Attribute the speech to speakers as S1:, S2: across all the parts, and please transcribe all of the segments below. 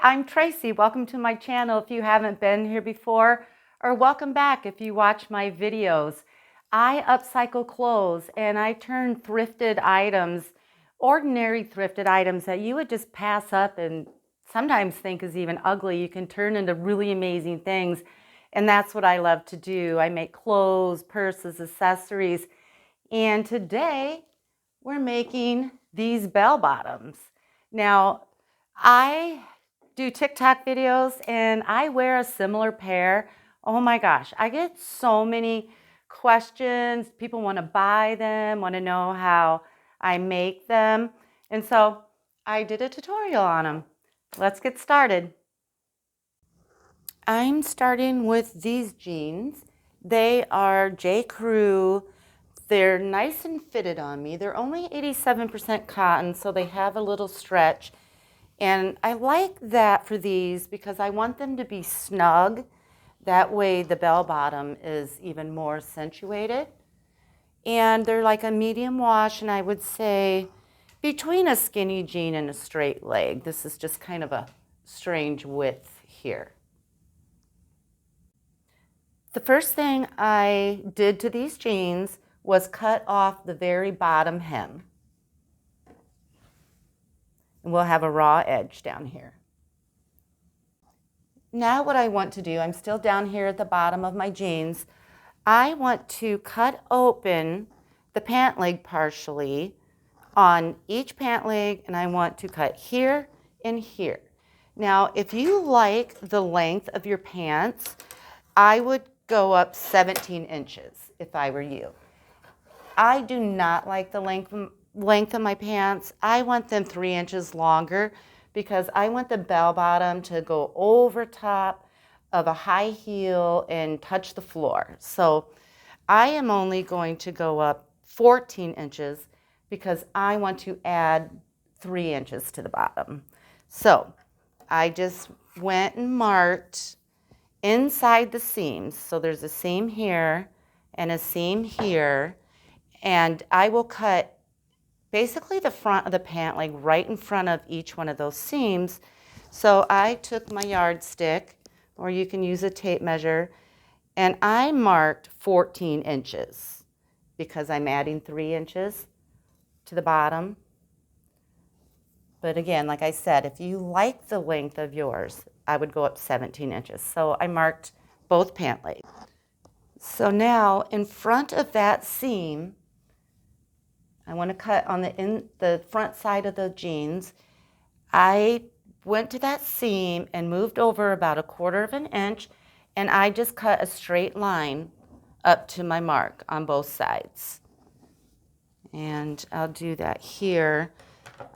S1: I'm Tracy. Welcome to my channel if you haven't been here before, or welcome back if you watch my videos. I upcycle clothes and I turn thrifted items, ordinary thrifted items that you would just pass up and sometimes think is even ugly, you can turn into really amazing things. And that's what I love to do. I make clothes, purses, accessories. And today we're making these bell bottoms. Now, I do TikTok videos and I wear a similar pair. Oh my gosh, I get so many questions. People want to buy them, want to know how I make them. And so I did a tutorial on them. Let's get started. I'm starting with these jeans. They are J. Crew. They're nice and fitted on me. They're only 87% cotton, so they have a little stretch. And I like that for these because I want them to be snug. That way the bell bottom is even more accentuated. And they're like a medium wash, and I would say between a skinny jean and a straight leg. This is just kind of a strange width here. The first thing I did to these jeans was cut off the very bottom hem. And we'll have a raw edge down here. Now what I want to do, I'm still down here at the bottom of my jeans. I want to cut open the pant leg partially on each pant leg, and I want to cut here and here. Now, if you like the length of your pants, I would go up 17 inches if I were you. I do not like the length of my pants. I want them 3 inches longer because I want the bell bottom to go over top of a high heel and touch the floor. So I am only going to go up 14 inches because I want to add 3 inches to the bottom. So I just went and marked inside the seams. So there's a seam here and a seam here. And I will cut basically the front of the pant leg right in front of each one of those seams. So I took my yardstick, or you can use a tape measure, and I marked 14 inches because I'm adding 3 inches to the bottom. But again, like I said, if you like the length of yours, I would go up 17 inches. So I marked both pant legs. So now in front of that seam, I want to cut on the front side of the jeans. I went to that seam and moved over about 1/4 of an inch, and I just cut a straight line up to my mark on both sides. And I'll do that here.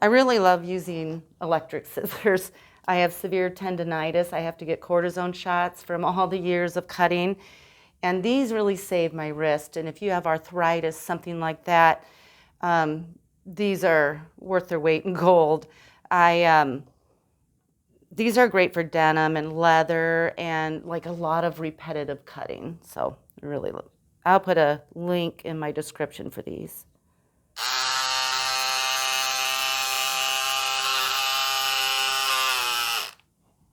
S1: I really love using electric scissors. I have severe tendonitis. I have to get cortisone shots from all the years of cutting, and these really save my wrist. And if you have arthritis, something like that, these are worth their weight in gold. These are great for denim and leather and like a lot of repetitive cutting. So really, I'll put a link in my description for these.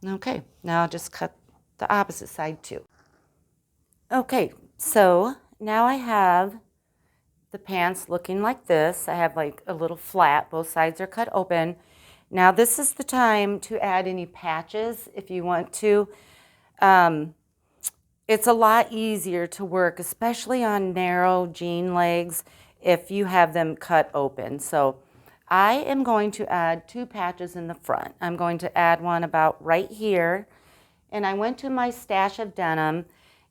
S1: Okay, now I'll just cut the opposite side too. Okay, so now I have the pants looking like this. I have like a little flat, both sides are cut open. Now this is the time to add any patches if you want to. It's a lot easier to work, especially on narrow jean legs, if you have them cut open. So I am going to add 2 patches in the front. I'm going to add one about right here, and I went to my stash of denim,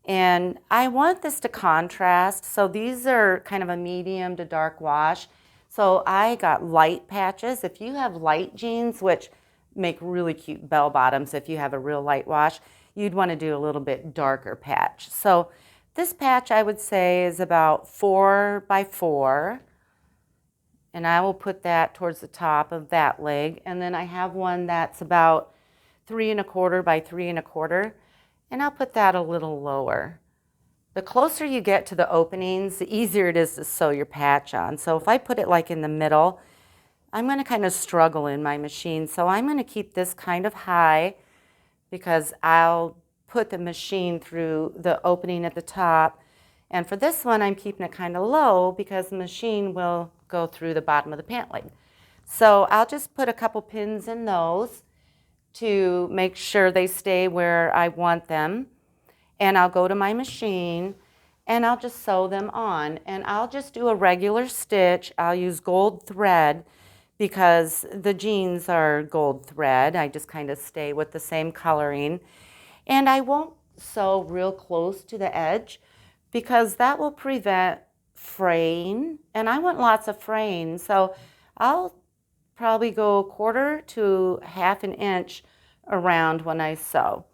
S1: and I want this to contrast. So these are kind of a medium to dark wash. So I got light patches. If you have light jeans, which make really cute bell bottoms if you have a real light wash, you'd want to do a little bit darker patch. So this patch I would say is about 4 by 4. And I will put that towards the top of that leg. And then I have one that's about 3 1/4 by 3 1/4. And I'll put that a little lower. The closer you get to the openings, the easier it is to sew your patch on. So if I put it like in the middle, I'm going to kind of struggle in my machine. So I'm going to keep this kind of high because I'll put the machine through the opening at the top. And for this one, I'm keeping it kind of low because the machine will go through the bottom of the pant leg. So I'll just put a couple pins in those to make sure they stay where I want them. And I'll go to my machine and I'll just sew them on. And I'll just do a regular stitch. I'll use gold thread because the jeans are gold thread. I just kind of stay with the same coloring. And I won't sew real close to the edge because that will prevent fraying. And I want lots of fraying. So I'll probably go 1/4 to 1/2 inch around when I sew.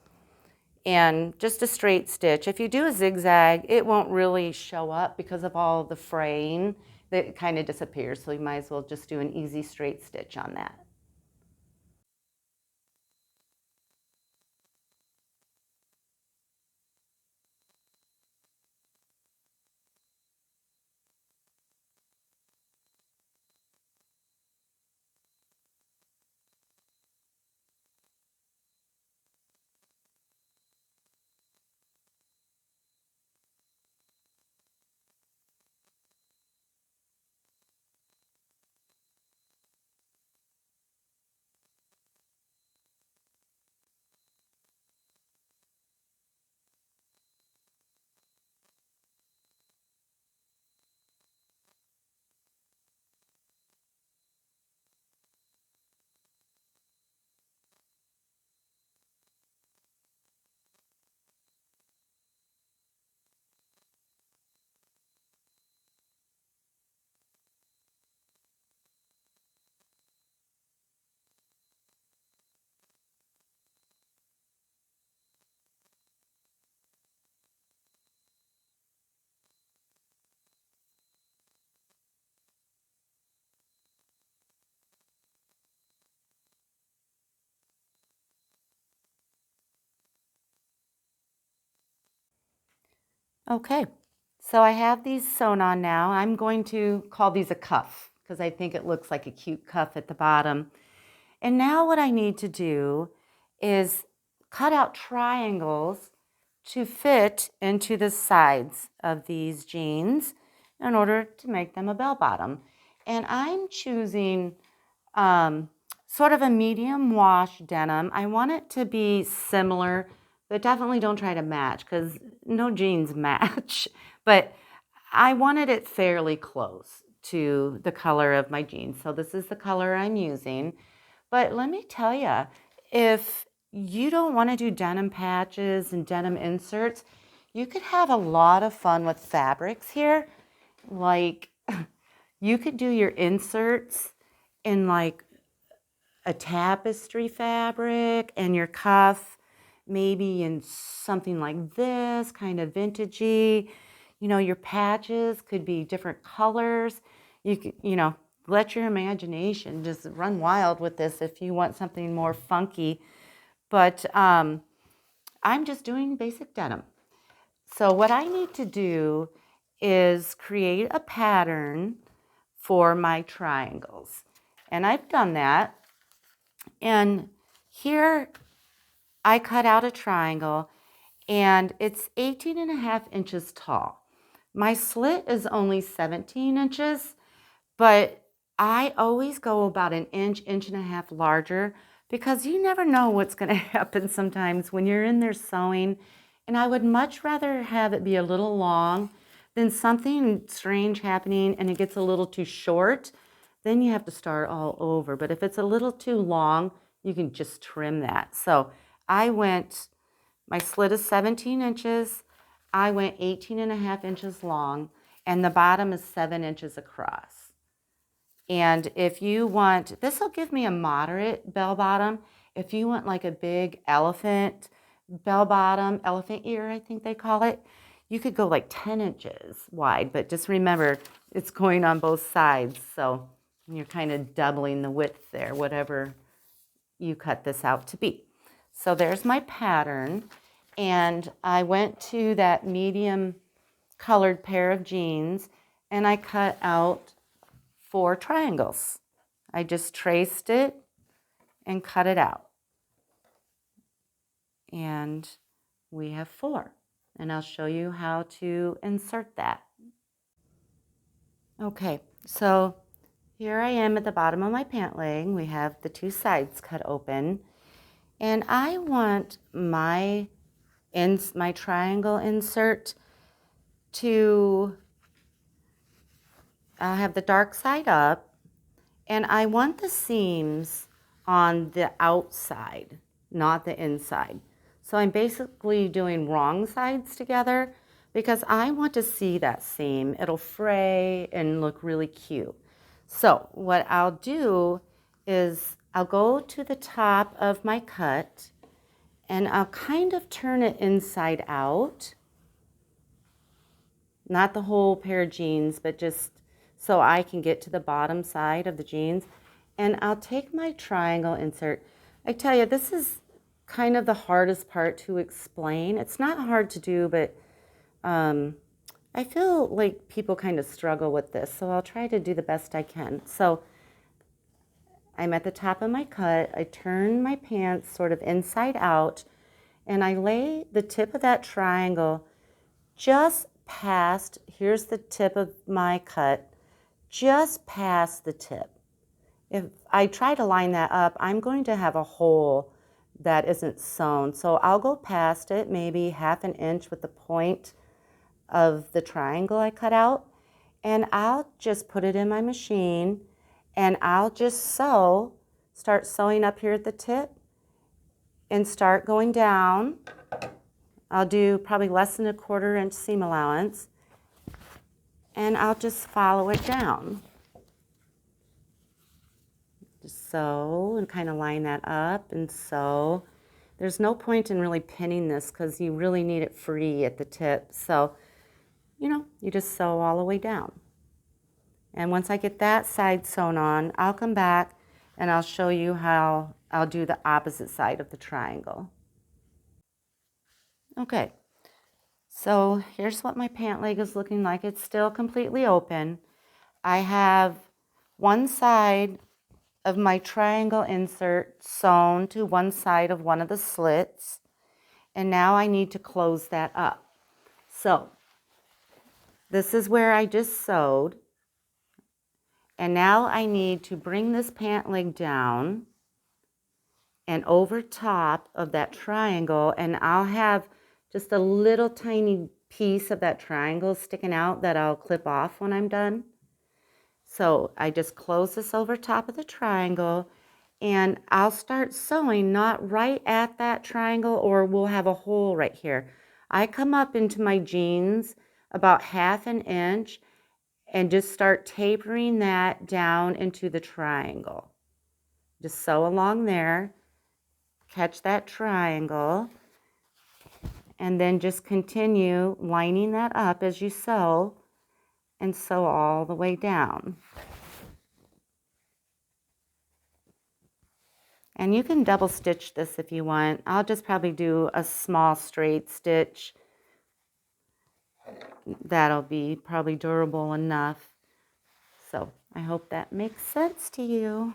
S1: And just a straight stitch. If you do a zigzag, it won't really show up because of all the fraying that kind of disappears. So you might as well just do an easy straight stitch on that. Okay, so I have these sewn on now. I'm going to call these a cuff because I think it looks like a cute cuff at the bottom. And now what I need to do is cut out triangles to fit into the sides of these jeans in order to make them a bell bottom. And I'm choosing sort of a medium wash denim. I want it to be similar, but definitely don't try to match because no jeans match. But I wanted it fairly close to the color of my jeans. So this is the color I'm using. But let me tell you, if you don't want to do denim patches and denim inserts, you could have a lot of fun with fabrics here. Like you could do your inserts in like a tapestry fabric and your cuff maybe in something like this, kind of vintagey. You know, your patches could be different colors. You could, let your imagination just run wild with this if you want something more funky. But I'm just doing basic denim. So what I need to do is create a pattern for my triangles. And I've done that. And here I cut out a triangle and it's 18.5 inches tall. My slit is only 17 inches, but I always go about an inch, inch and a half larger because you never know what's going to happen sometimes when you're in there sewing. And I would much rather have it be a little long than something strange happening and it gets a little too short. Then you have to start all over. But if it's a little too long, you can just trim that. So my slit is 17 inches. I went 18.5 inches long, and the bottom is 7 inches across. And if you want, this will give me a moderate bell bottom. If you want like a big elephant bell bottom, elephant ear, I think they call it, you could go like 10 inches wide. But just remember, it's going on both sides. So you're kind of doubling the width there, whatever you cut this out to be. So there's my pattern. And I went to that medium colored pair of jeans and I cut out 4 triangles. I just traced it and cut it out. And we have 4. And I'll show you how to insert that. Okay, so here I am at the bottom of my pant leg. We have the 2 sides cut open. And I want my triangle insert to have the dark side up. And I want the seams on the outside, not the inside. So I'm basically doing wrong sides together because I want to see that seam. It'll fray and look really cute. So what I'll do is I'll go to the top of my cut and I'll kind of turn it inside out. Not the whole pair of jeans, but just so I can get to the bottom side of the jeans. And I'll take my triangle insert. I tell you, this is kind of the hardest part to explain. It's not hard to do, but I feel like people kind of struggle with this, so I'll try to do the best I can. So I'm at the top of my cut. I turn my pants sort of inside out, and I lay the tip of that triangle just past, here's the tip of my cut, just past the tip. If I try to line that up, I'm going to have a hole that isn't sewn. So I'll go past it, maybe 1/2 inch with the point of the triangle I cut out, and I'll just put it in my machine, and I'll just start sewing up here at the tip and start going down. I'll do probably less than 1/4 inch seam allowance, and I'll just follow it down. Just sew and kind of line that up and sew. There's no point in really pinning this because you really need it free at the tip. So, you just sew all the way down. And once I get that side sewn on, I'll come back and I'll show you how I'll do the opposite side of the triangle. Okay, so here's what my pant leg is looking like. It's still completely open. I have one side of my triangle insert sewn to one side of one of the slits, and now I need to close that up. So this is where I just sewed, and now I need to bring this pant leg down and over top of that triangle, and I'll have just a little tiny piece of that triangle sticking out that I'll clip off when I'm done. So I just close this over top of the triangle, and I'll start sewing not right at that triangle, or we'll have a hole right here. I come up into my jeans about 1/2 inch and just start tapering that down into the triangle. Just sew along there, catch that triangle, and then just continue lining that up as you sew, and sew all the way down. And you can double stitch this if you want. I'll just probably do a small straight stitch. That'll be probably durable enough. So I hope that makes sense to you.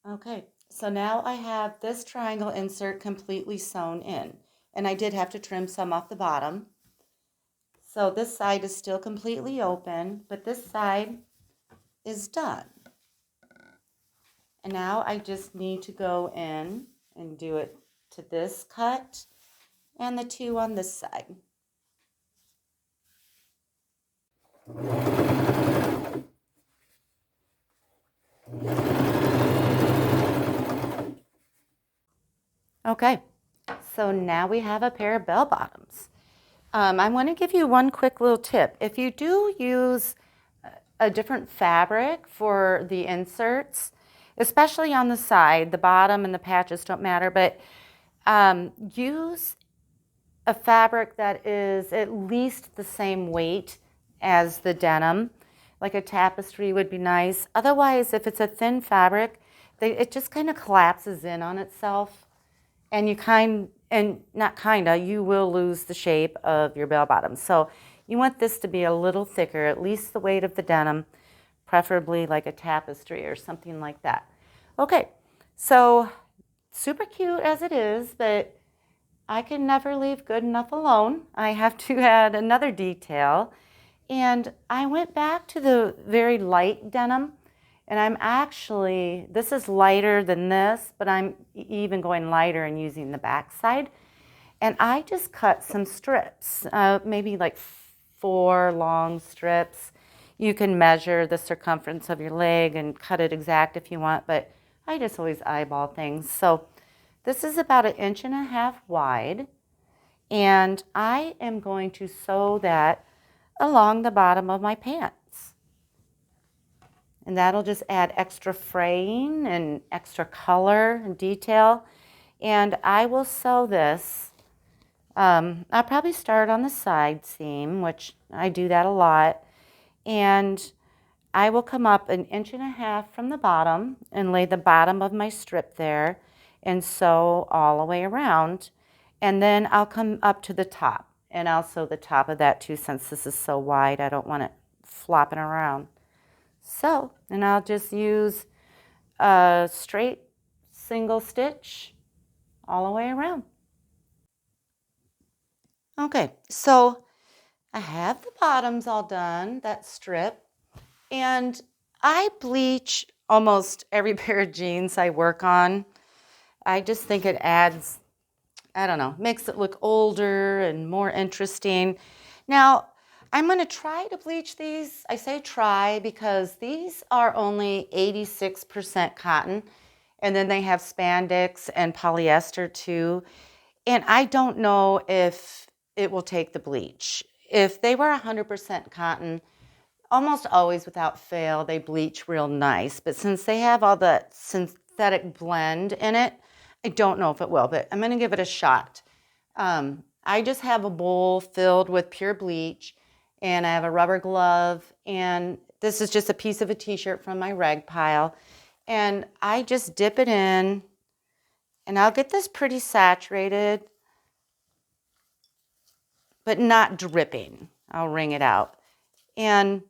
S1: Okay, so now I have this triangle insert completely sewn in, and I did have to trim some off the bottom. So this side is still completely open, but this side is done. And now I just need to go in and do it to this cut and the 2 on this side. Okay, so now we have a pair of bell bottoms. I want to give you one quick little tip. If you do use a different fabric for the inserts, especially on the side, the bottom and the patches don't matter, but use a fabric that is at least the same weight as the denim. Like a tapestry would be nice. Otherwise, if it's a thin fabric, it just kind of collapses in on itself, and you will lose the shape of your bell bottom. So you want this to be a little thicker, at least the weight of the denim. preferably like a tapestry or something like that. Okay, so super cute as it is, but I can never leave good enough alone. I have to add another detail. And I went back to the very light denim, and I'm actually, this is lighter than this, but I'm even going lighter and using the back side. And I just cut some strips, maybe like 4 long strips. You can measure the circumference of your leg and cut it exact if you want, but I just always eyeball things. So this is about 1.5 inches wide, and I am going to sew that along the bottom of my pants. And that'll just add extra fraying and extra color and detail. And I will sew this. I'll probably start on the side seam, which I do that a lot. And I will come up 1.5 inches from the bottom and lay the bottom of my strip there and sew all the way around. And then I'll come up to the top, and I'll sew the top of that too, since this is so wide. I don't want it flopping around. So, and I'll just use a straight single stitch all the way around. Okay, so I have the bottoms all done, that strip, and I bleach almost every pair of jeans I work on. I just think it adds, I don't know, makes it look older and more interesting. Now, I'm going to try to bleach these. I say try because these are only 86% cotton, and then they have spandex and polyester too. And I don't know if it will take the bleach. If they were 100% cotton, almost always without fail, they bleach real nice. But since they have all the synthetic blend in it, I don't know if it will, but I'm going to give it a shot. I just have a bowl filled with pure bleach, and I have a rubber glove, and this is just a piece of a t-shirt from my rag pile. And I just dip it in, and I'll get this pretty saturated, but not dripping. I'll wring it out. And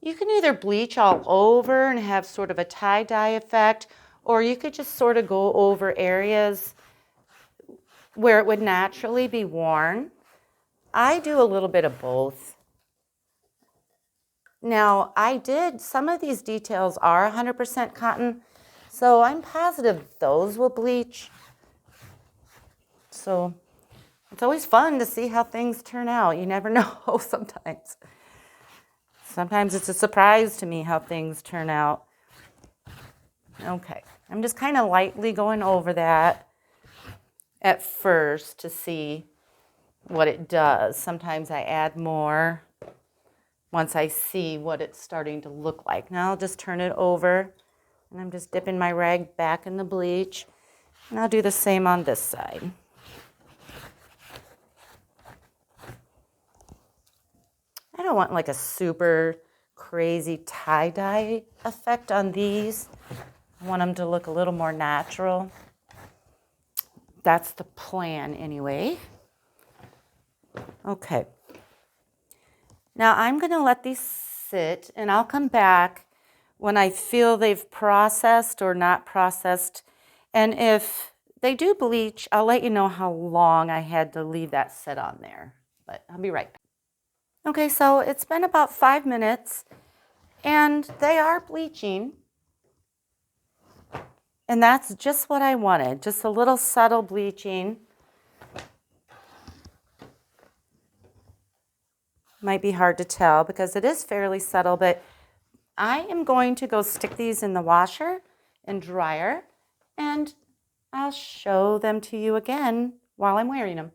S1: you can either bleach all over and have sort of a tie-dye effect, or you could just sort of go over areas where it would naturally be worn. I do a little bit of both. Now, some of these details are 100% cotton, so I'm positive those will bleach. So it's always fun to see how things turn out. You never know sometimes. Sometimes it's a surprise to me how things turn out. Okay, I'm just kind of lightly going over that at first to see what it does. Sometimes I add more once I see what it's starting to look like. Now I'll just turn it over, and I'm just dipping my rag back in the bleach, and I'll do the same on this side. I don't want like a super crazy tie-dye effect on these. I want them to look a little more natural. That's the plan anyway. Okay. Now I'm going to let these sit, and I'll come back when I feel they've processed or not processed. And if they do bleach, I'll let you know how long I had to leave that sit on there. But I'll be right back. Okay, so it's been about 5 minutes, and they are bleaching. And that's just what I wanted, just a little subtle bleaching. Might be hard to tell because it is fairly subtle, but I am going to go stick these in the washer and dryer, and I'll show them to you again while I'm wearing them.